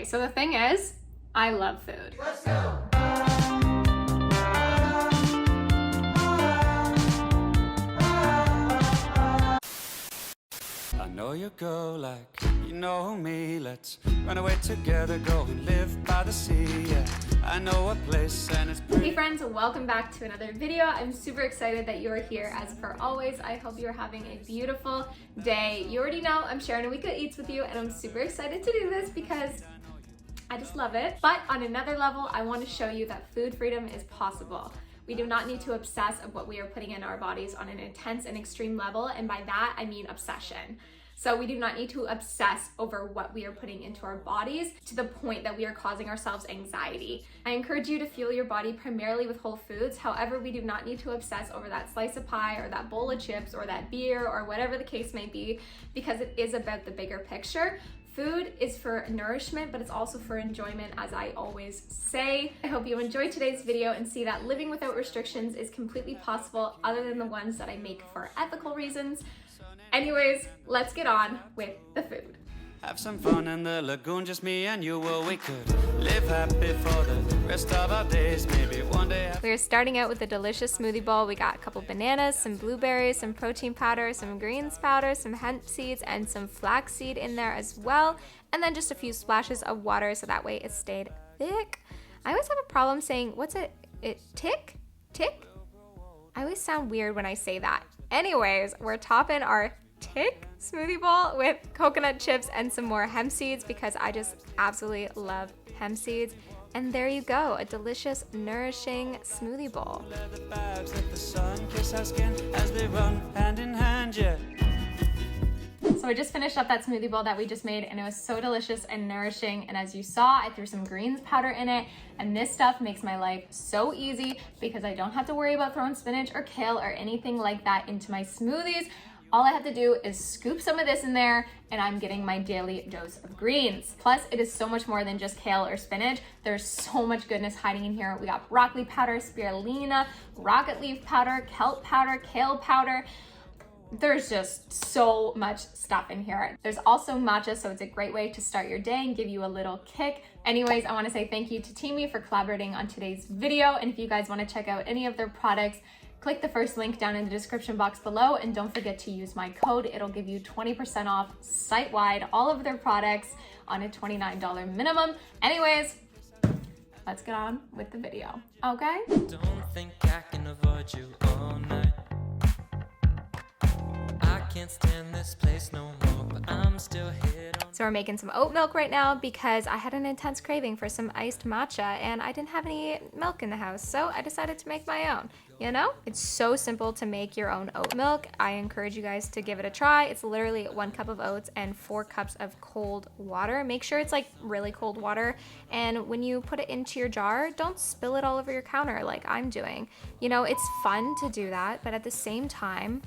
Okay, so the thing is, I love food. Let's go. I know you go like you know me. Let's run away together, go and live by the sea. Yeah, I know a place and it's pretty. Hey friends, welcome back to another video. I'm super excited that you are here as per always. I hope you're having a beautiful day. You already know I'm sharing a week of eats with you, and I'm super excited to do this because I just love it. But on another level, I want to show you that food freedom is possible. We do not need to obsess of what we are putting in our bodies on an intense and extreme level, and by that I mean obsession. So we do not need to obsess over what we are putting into our bodies to the point that we are causing ourselves anxiety. I encourage you to fuel your body primarily with whole foods. However, we do not need to obsess over that slice of pie or that bowl of chips or that beer or whatever the case may be, because it is about the bigger picture. Food is for nourishment, but it's also for enjoyment, as I always say. I hope you enjoyed today's video and see that living without restrictions is completely possible, other than the ones that I make for ethical reasons. Anyways, let's get on with the food. Have some fun in the lagoon, just me and you. Well, we could live happy for the rest of our days. Maybe one day. We're starting out with a delicious smoothie bowl. We got a couple bananas, some blueberries, some protein powder, some greens powder, some hemp seeds, and some flaxseed in there as well. And then just a few splashes of water so that way it stayed thick. I always have a problem saying, what's it? Tick? Tick? I always sound weird when I say that. Anyways, we're topping our tick smoothie bowl with coconut chips and some more hemp seeds because I just absolutely love hemp seeds. And there you go, a delicious, nourishing smoothie bowl. So I just finished up that smoothie bowl that we just made, and it was so delicious and nourishing. And as you saw, I threw some greens powder in it, and this stuff makes my life so easy because I don't have to worry about throwing spinach or kale or anything like that into my smoothies. All I have to do is scoop some of this in there, and I'm getting my daily dose of greens. Plus, it is so much more than just kale or spinach. There's so much goodness hiding in here. We got broccoli powder, spirulina, rocket leaf powder, kelp powder, kale powder. There's just so much stuff in here. There's also matcha, so it's a great way to start your day and give you a little kick. Anyways, I want to say thank you to TEAMI for collaborating on today's video. And if you guys want to check out any of their products, click the first link down in the description box below, and don't forget to use my code. It'll give you 20% off site-wide all of their products on a $29 minimum. Anyways, let's get on with the video, okay? Don't think I can avoid you all night. I can't stand this place no more, but I'm still here. So we're making some oat milk right now because I had an intense craving for some iced matcha and I didn't have any milk in the house, so I decided to make my own. You know, it's so simple to make your own oat milk. I encourage you guys to give it a try. It's literally 1 cup of oats and 4 cups of cold water. Make sure it's like really cold water, and when you put it into your jar, don't spill it all over your counter like I'm doing. You know, it's fun to do that, but at the same time,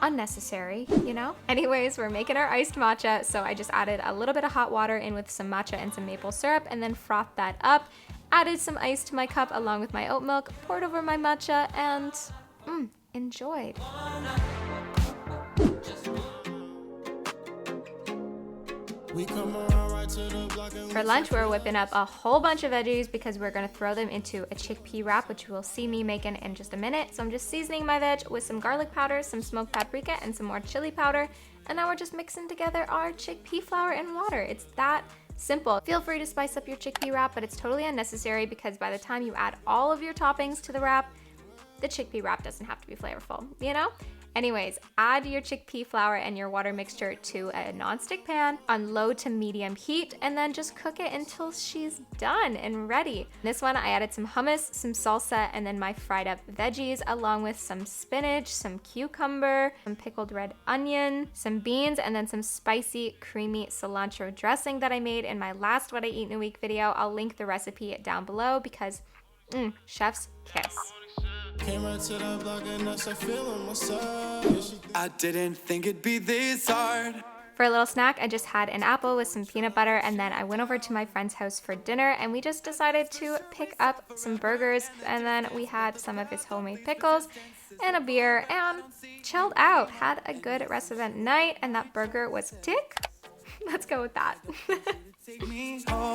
unnecessary, you know? Anyways, we're making our iced matcha, so I just added a little bit of hot water in with some matcha and some maple syrup, and then frothed that up, added some ice to my cup along with my oat milk, poured over my matcha, and enjoyed. For lunch, we're whipping up a whole bunch of veggies because we're gonna throw them into a chickpea wrap, which you will see me making in just a minute. So I'm just seasoning my veg with some garlic powder, some smoked paprika, and some more chili powder. And now we're just mixing together our chickpea flour and water. It's that simple. Feel free to spice up your chickpea wrap, but it's totally unnecessary because by the time you add all of your toppings to the wrap, the chickpea wrap doesn't have to be flavorful, you know? Anyways, add your chickpea flour and your water mixture to a nonstick pan on low to medium heat, and then just cook it until she's done and ready. This one, I added some hummus, some salsa, and then my fried up veggies, along with some spinach, some cucumber, some pickled red onion, some beans, and then some spicy, creamy cilantro dressing that I made in my last What I Eat in a Week video. I'll link the recipe down below because, chef's kiss. Came right to the block and I started feeling myself. I didn't think it'd be this hard. For a little snack, I just had an apple with some peanut butter, and then I went over to my friend's house for dinner, and we just decided to pick up some burgers, and then we had some of his homemade pickles and a beer and chilled out. Had a good rest of the night, and that burger was tick. Let's go with that. Take me home.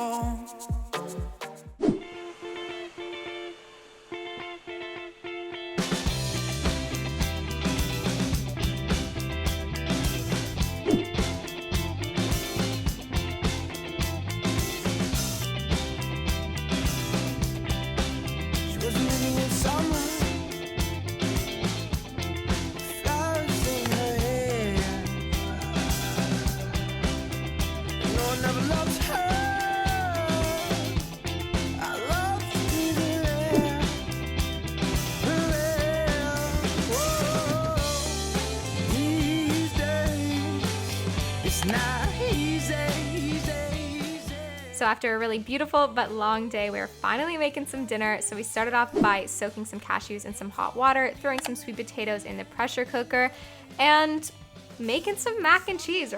So after a really beautiful but long day, we were finally making some dinner. So we started off by soaking some cashews in some hot water, throwing some sweet potatoes in the pressure cooker, and making some mac and cheese.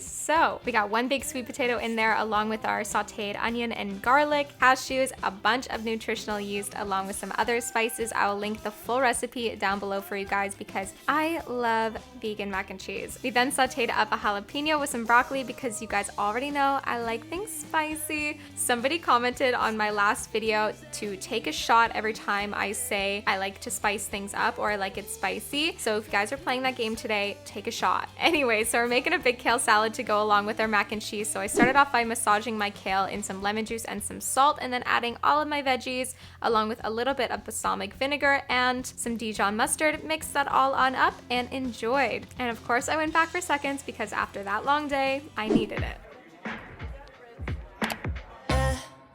So we got one big sweet potato in there along with our sauteed onion and garlic, cashews, a bunch of nutritional yeast along with some other spices. I will link the full recipe down below for you guys because I love vegan mac and cheese. We then sauteed up a jalapeno with some broccoli because you guys already know I like things spicy. Somebody commented on my last video to take a shot every time I say I like to spice things up or I like it spicy. So if you guys are playing that game today, take a shot. Anyway, so we're making a big kale salad to go along with our mac and cheese. So I started off by massaging my kale in some lemon juice and some salt, and then adding all of my veggies along with a little bit of balsamic vinegar and some Dijon mustard. Mixed that all on up and enjoyed. And of course I went back for seconds because after that long day, I needed it.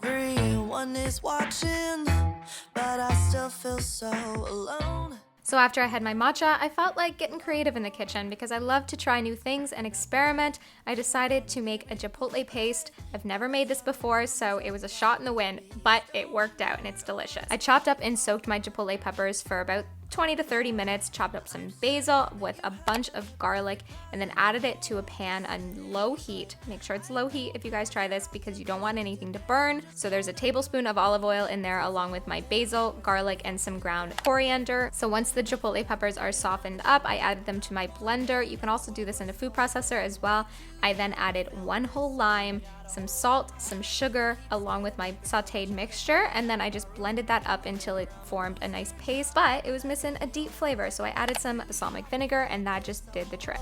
Everyone is watching, but I still feel so alone. So after I had my matcha, I felt like getting creative in the kitchen because I love to try new things and experiment. I decided to make a Chipotle paste. I've never made this before, so it was a shot in the wind, but it worked out and it's delicious. I chopped up and soaked my Chipotle peppers for about 20 to 30 minutes, chopped up some basil with a bunch of garlic, and then added it to a pan on low heat. Make sure it's low heat if you guys try this because you don't want anything to burn. So there's a tablespoon of olive oil in there along with my basil, garlic, and some ground coriander. So once the Chipotle peppers are softened up, I added them to my blender. You can also do this in a food processor as well. I then added one whole lime, some salt, some sugar, along with my sauteed mixture, and then I just blended that up until it formed a nice paste, but it was missing a deep flavor, so I added some balsamic vinegar, and that just did the trick.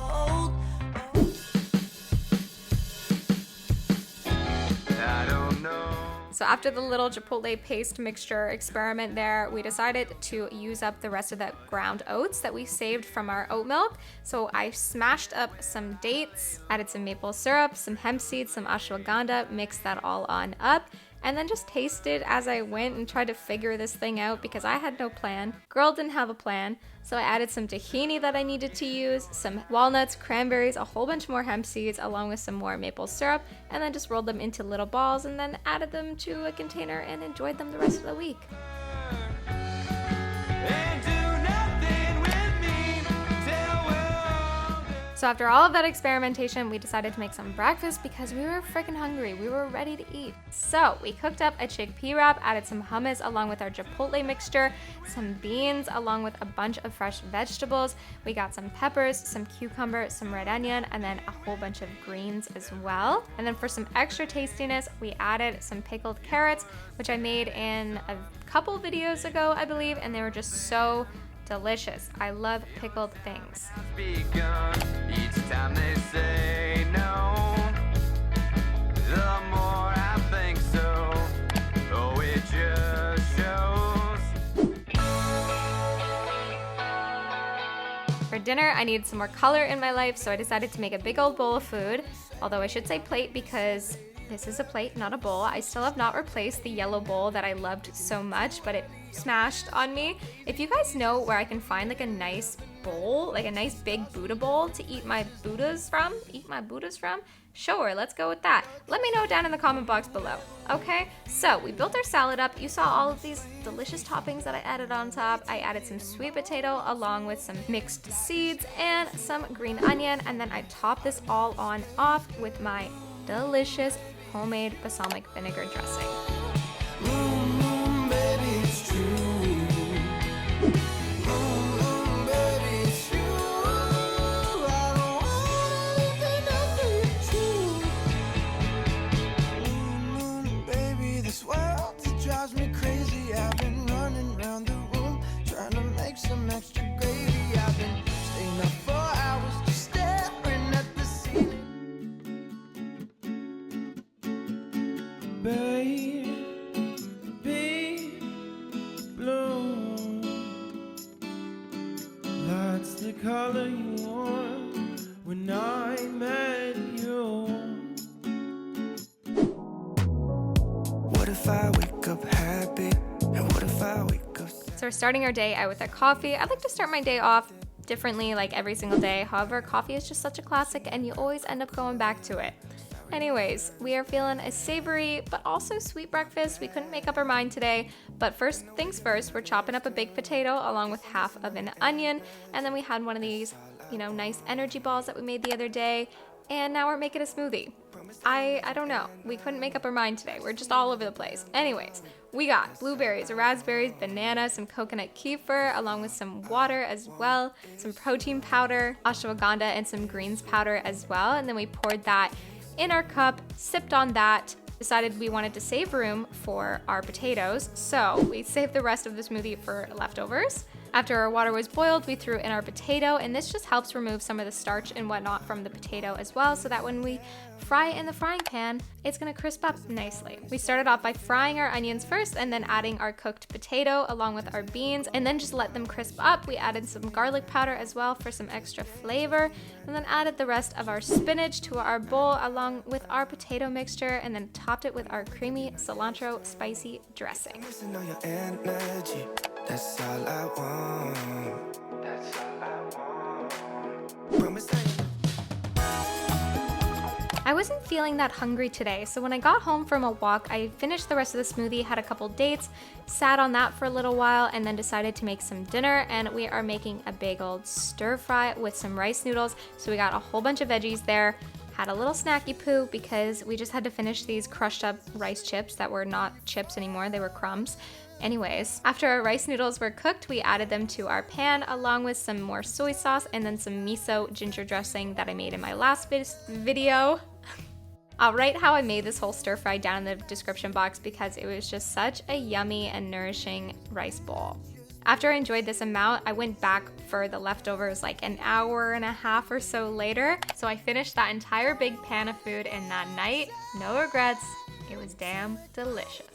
I don't know. So after the little Chipotle paste mixture experiment there, we decided to use up the rest of that ground oats that we saved from our oat milk. So I smashed up some dates, added some maple syrup, some hemp seeds, some ashwagandha, mixed that all on up, and then just tasted as I went and tried to figure this thing out because I had no plan. Girl didn't have a plan. So I added some tahini that I needed to use, some walnuts, cranberries, a whole bunch more hemp seeds, along with some more maple syrup, and then just rolled them into little balls and then added them to a container and enjoyed them the rest of the week. And do nothing with me till we're older. So after all of that experimentation, we decided to make some breakfast because we were freaking hungry. We were ready to eat. So we cooked up a chickpea wrap, added some hummus along with our Chipotle mixture, some beans along with a bunch of fresh vegetables. We got some peppers, some cucumber, some red onion, and then a whole bunch of greens as well. And then for some extra tastiness, we added some pickled carrots, which I made in a couple videos ago, I believe, and they were just so delicious. I love pickled things. Begun each time they say no. The more I think so, oh, it just shows. For dinner, I needed some more color in my life, so I decided to make a big old bowl of food. Although I should say plate because this is a plate, not a bowl. I still have not replaced the yellow bowl that I loved so much, but it smashed on me. If you guys know where I can find like a nice bowl, like a nice big Buddha bowl to eat my Buddhas from, sure, let's go with that. Let me know down in the comment box below, okay? So we built our salad up. You saw all of these delicious toppings that I added on top. I added some sweet potato along with some mixed seeds and some green onion, and then I topped this all on off with my delicious homemade balsamic vinegar dressing. Baby, it's true. Baby, it's true. I don't want anything else but you. Baby, this world, it drives me crazy. I've been running around the room trying to make some extra gravy. I've been staying up for hours just staring at the ceiling. Baby blue, that's the color you wore when I met you. What if I wake up happy? And what if I wake up sad? So we're starting our day out with a coffee. I like to start my day off differently like every single day. However, coffee is just such a classic and you always end up going back to it. Anyways, we are feeling a savory but also sweet breakfast. We couldn't make up our mind today, but first things first, we're chopping up a baked potato along with half of an onion, and then we had one of these, nice energy balls that we made the other day, and now we're making a smoothie. I don't know. We couldn't make up our mind today. We're just all over the place. Anyways, we got blueberries, raspberries, banana, some coconut kefir, along with some water as well, some protein powder, ashwagandha, and some greens powder as well. And then we poured that in our cup, sipped on that, decided we wanted to save room for our potatoes. So we saved the rest of the smoothie for leftovers. After our water was boiled, we threw in our potato, and this just helps remove some of the starch and whatnot from the potato as well, so that when we fry it in the frying pan, it's gonna crisp up nicely. We started off by frying our onions first and then adding our cooked potato along with our beans, and then just let them crisp up. We added some garlic powder as well for some extra flavor, and then added the rest of our spinach to our bowl along with our potato mixture, and then topped it with our creamy cilantro spicy dressing. Listen on your energy. That's all I want. That's all I want. Promise I wasn't feeling that hungry today, so when I got home from a walk, I finished the rest of the smoothie, had a couple dates, sat on that for a little while, and then decided to make some dinner, and we are making a bagel stir fry with some rice noodles. So we got a whole bunch of veggies there, had a little snacky poo because we just had to finish these crushed up rice chips that were not chips anymore, they were crumbs. Anyways, after our rice noodles were cooked, we added them to our pan along with some more soy sauce and then some miso ginger dressing that I made in my last video. I'll write how I made this whole stir fry down in the description box because it was just such a yummy and nourishing rice bowl. After I enjoyed this amount, I went back for the leftovers like an hour and a half or so later. So I finished that entire big pan of food, and that night, no regrets, it was damn delicious.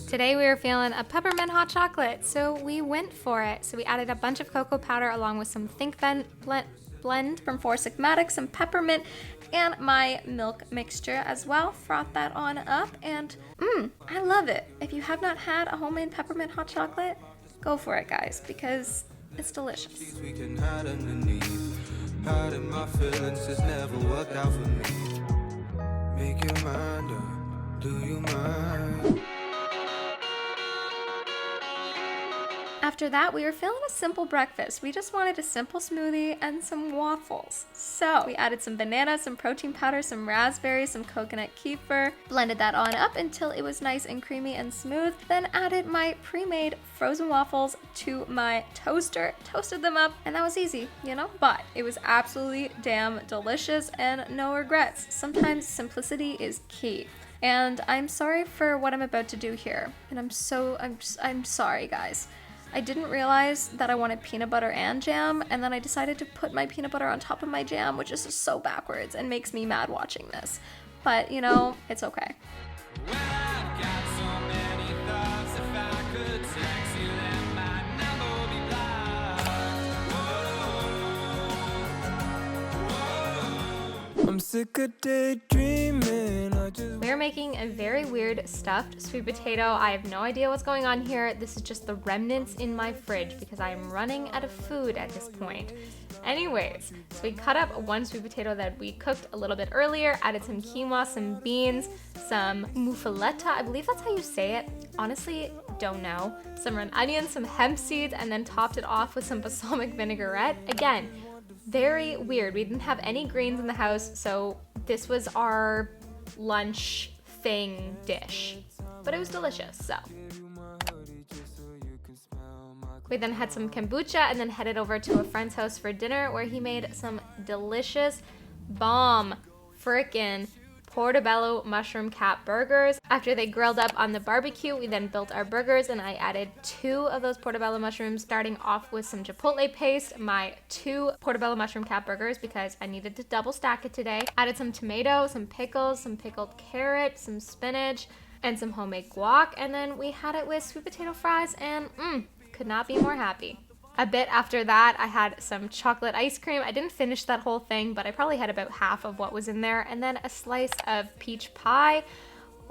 Today we were feeling a peppermint hot chocolate, so we went for it. So we added a bunch of cocoa powder along with some Think blend from Four Sigmatic, some peppermint, and my milk mixture as well. Froth that on up, and I love it. If you have not had a homemade peppermint hot chocolate, go for it, guys, because it's delicious. We can hide underneath. Hiding my feelings has never worked out for me. Make your mind up. Do you mind? After that, we were feeling a simple breakfast. We just wanted a simple smoothie and some waffles. So we added some banana, some protein powder, some raspberries, some coconut kefir, blended that on up until it was nice and creamy and smooth, then added my pre-made frozen waffles to my toaster, toasted them up, and that was easy, But it was absolutely damn delicious and no regrets. Sometimes simplicity is key. And I'm sorry for what I'm about to do here. And I'm sorry, guys. I didn't realize that I wanted peanut butter and jam, and then I decided to put my peanut butter on top of my jam, which is just so backwards and makes me mad watching this. But, it's okay. Well, I've got so many thoughts. If I could text you, then my number would be blocked. I'm sick of daydreaming. We're making a very weird stuffed sweet potato. I have no idea what's going on here. This is just the remnants in my fridge because I am running out of food at this point. Anyways, so we cut up one sweet potato that we cooked a little bit earlier, added some quinoa, some beans, some muffaletta, I believe that's how you say it. Honestly, don't know. Some red onions, some hemp seeds, and then topped it off with some balsamic vinaigrette. Again, very weird. We didn't have any greens in the house, so this was our lunch thing dish, but it was delicious. So we then had some kombucha and then headed over to a friend's house for dinner where he made some delicious bomb frickin' portobello mushroom cap burgers. After they grilled up on the barbecue, we then built our burgers, and I added 2 of those portobello mushrooms, starting off with some Chipotle Paste, my 2 portobello mushroom cap burgers, because I needed to double stack it today. Added some tomato, some pickles, some pickled carrot, some spinach, and some homemade guac, and then we had it with sweet potato fries, and could not be more happy. A bit after that, I had some chocolate ice cream. I didn't finish that whole thing, but I probably had about half of what was in there. And then a slice of peach pie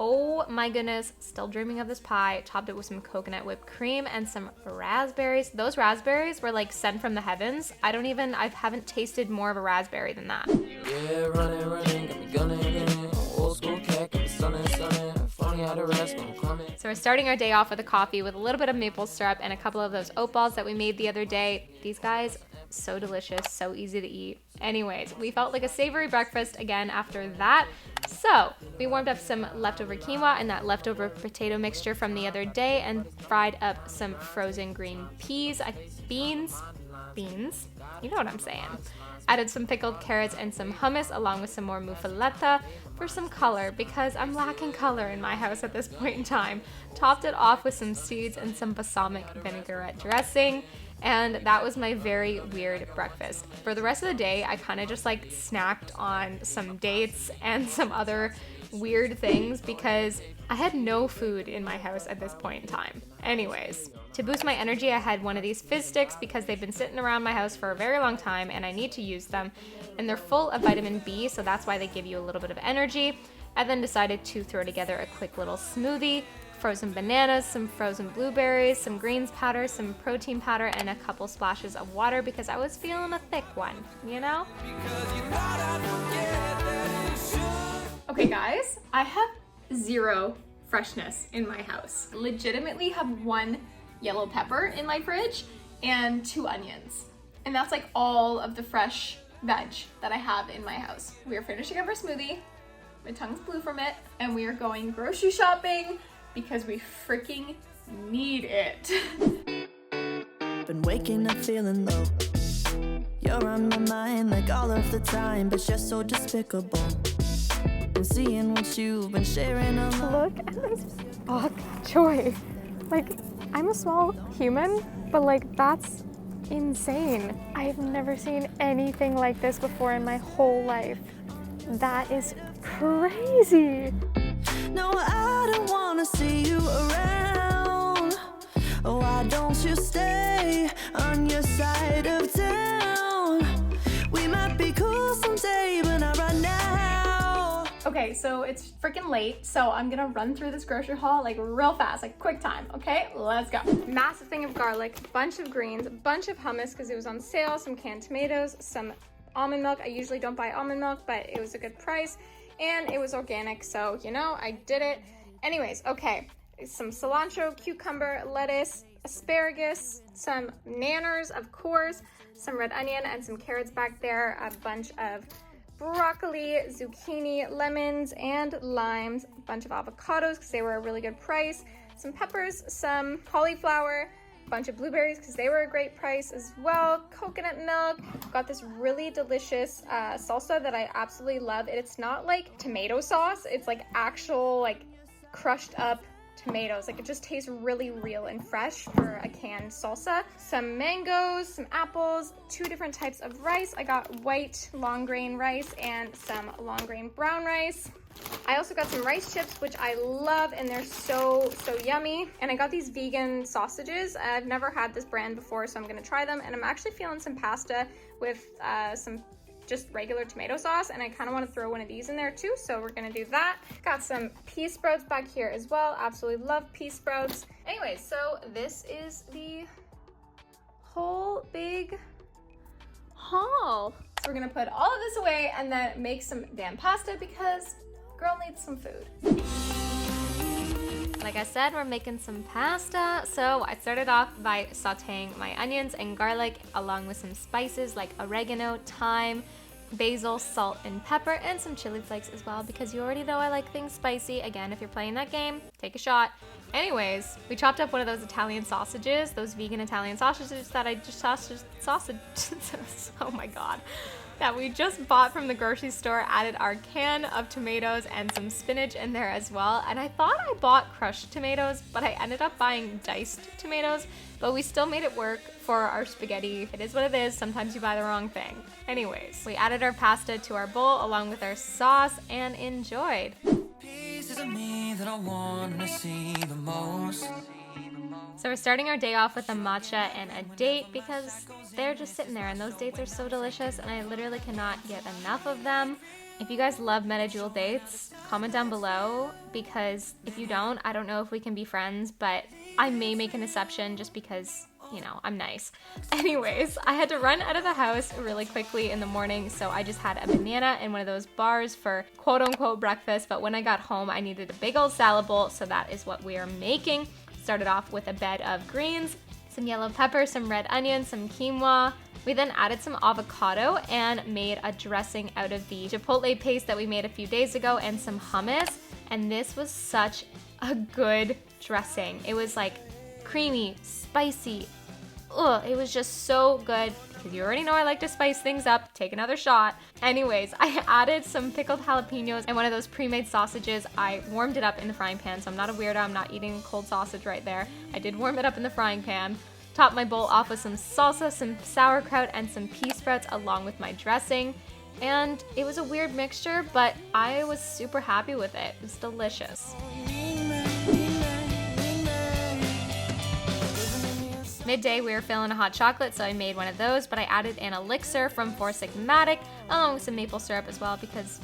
Oh my goodness, still dreaming of this pie. Topped it with some coconut whipped cream and some raspberries. Those raspberries were like sent from the heavens. I haven't tasted more of a raspberry than that. Yeah, running, got me gunning. Old school cat, got me stunning. Funny how to rest, I'm coming. So we're starting our day off with a coffee with a little bit of maple syrup and a couple of those oat balls that we made the other day. These guys, so delicious, so easy to eat. Anyways, we felt like a savory breakfast again after that. So we warmed up some leftover quinoa and that leftover potato mixture from the other day and fried up some frozen green peas, beans, you know what I'm saying. Added some pickled carrots and some hummus along with some more muffaletta for some color because I'm lacking color in my house at this point in time. Topped it off with some seeds and some balsamic vinaigrette dressing. And that was my very weird breakfast. For the rest of the day, I kind of just like snacked on some dates and some other weird things because I had no food in my house at this point in time. Anyways, to boost my energy, I had one of these fizz sticks because they've been sitting around my house for a very long time and I need to use them. And they're full of vitamin B, so that's why they give you a little bit of energy. I then decided to throw together a quick little smoothie. Frozen bananas, some frozen blueberries, some greens powder, some protein powder, and a couple splashes of water because I was feeling a thick one, you know? Okay guys, I have zero freshness in my house. Legitimately have one yellow pepper in my fridge and 2 onions. And that's like all of the fresh veg that I have in my house. We are finishing up our smoothie. My tongue's blue from it. And we are going grocery shopping because we freaking need it. Been waking up feeling low. You're on my mind like all of the time, but you're so despicable. And seeing what you've been sharing online. Look at this bok choy. Like, I'm a small human, but like that's insane. I've never seen anything like this before in my whole life. That is crazy. No, I don't wanna see you around. Why don't you stay on your side of town? We might be cool someday, but not right now. Okay, so it's freaking late, so I'm gonna run through this grocery haul like real fast, like quick time, okay? Let's go. Massive thing of garlic, bunch of greens, a bunch of hummus because it was on sale, some canned tomatoes, some almond milk. I usually don't buy almond milk, but it was a good price. And it was organic, so you know, I did it. Anyways, okay, some cilantro, cucumber, lettuce, asparagus, some nanners, of course, some red onion and some carrots back there, a bunch of broccoli, zucchini, lemons, and limes, a bunch of avocados because they were a really good price, some peppers, some cauliflower, bunch of blueberries because they were a great price as well, coconut milk. Got this really delicious salsa that I absolutely love. It's not like tomato sauce, it's like actual like crushed up tomatoes. Like it just tastes really real and fresh for a canned salsa. Some mangoes, some apples, 2 different types of rice. I got white long grain rice and some long grain brown rice. I also got some rice chips, which I love, and they're so yummy. And I got these vegan sausages. I've never had this brand before, so I'm gonna try them. And I'm actually feeling some pasta with some just regular tomato sauce, and I kind of want to throw one of these in there too, so we're gonna do that. Got some pea sprouts back here as well. Absolutely love pea sprouts. Anyways, so this is the whole big haul. So we're gonna put all of this away and then make some damn pasta because girl needs some food. Like I said, we're making some pasta. So I started off by sauteing my onions and garlic along with some spices like oregano, thyme, basil, salt, and pepper, and some chili flakes as well because you already know I like things spicy. Again, if you're playing that game, take a shot. Anyways, we chopped up one of those Italian sausages, those vegan Italian sausages that I just oh my god, that we just bought from the grocery store. Added our can of tomatoes and some spinach in there as well. And I thought I bought crushed tomatoes, but I ended up buying diced tomatoes, but we still made it work for our spaghetti. It is what it is. Sometimes you buy the wrong thing. Anyways, we added our pasta to our bowl along with our sauce and enjoyed. Pieces of me that I want to see the most. So we're starting our day off with a matcha and a date because they're just sitting there and those dates are so delicious and I literally cannot get enough of them. If you guys love Medjool dates, comment down below, because if you don't, I don't know if we can be friends, but I may make an exception just because, you know, I'm nice. Anyways, I had to run out of the house really quickly in the morning, so I just had a banana and one of those bars for quote unquote breakfast, but when I got home, I needed a bagel salad bowl, so that is what we are making. Started off with a bed of greens, some yellow pepper, some red onion, some quinoa. We then added some avocado and made a dressing out of the Chipotle paste that we made a few days ago and some hummus. And this was such a good dressing. It was like creamy, spicy. Ugh, it was just so good. Because you already know I like to spice things up. Take another shot. Anyways, I added some pickled jalapenos and one of those pre-made sausages. I warmed it up in the frying pan, so I'm not a weirdo. I'm not eating cold sausage right there. I did warm it up in the frying pan. Topped my bowl off with some salsa, some sauerkraut, and some pea sprouts along with my dressing. And it was a weird mixture, but I was super happy with it. It was delicious. Midday, we were feeling a hot chocolate, so I made one of those, but I added an elixir from Four Sigmatic, along with some maple syrup as well, because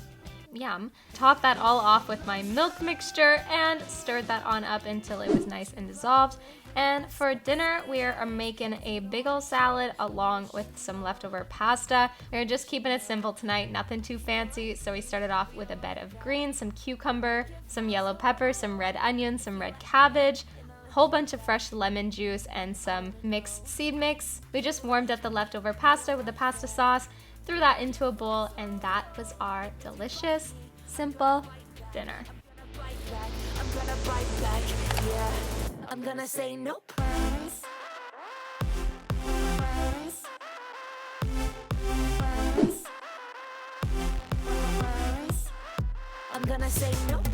yum. Topped that all off with my milk mixture and stirred that on up until it was nice and dissolved. And for dinner, we are making a bagel salad along with some leftover pasta. We're just keeping it simple tonight, nothing too fancy. So we started off with a bed of greens, some cucumber, some yellow pepper, some red onion, some red cabbage, whole bunch of fresh lemon juice, and some mixed seed mix. We just warmed up the leftover pasta with the pasta sauce, threw that into a bowl, and that was our delicious, simple dinner. I'm gonna say nope. I'm gonna say nope.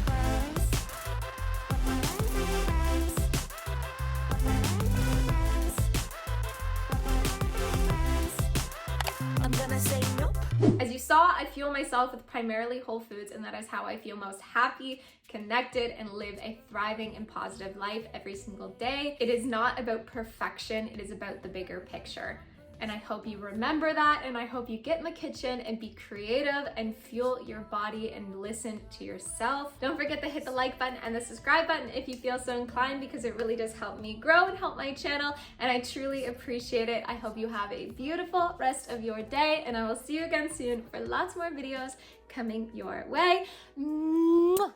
I'm gonna say nope. As you saw, I fuel myself with primarily whole foods, and that is how I feel most happy, connected, and live a thriving and positive life every single day. It is not about perfection, it is about the bigger picture. And I hope you remember that, and I hope you get in the kitchen and be creative and fuel your body and listen to yourself. Don't forget to hit the like button and the subscribe button if you feel so inclined, because it really does help me grow and help my channel, and I truly appreciate it. I hope you have a beautiful rest of your day, and I will see you again soon for lots more videos coming your way. Mwah!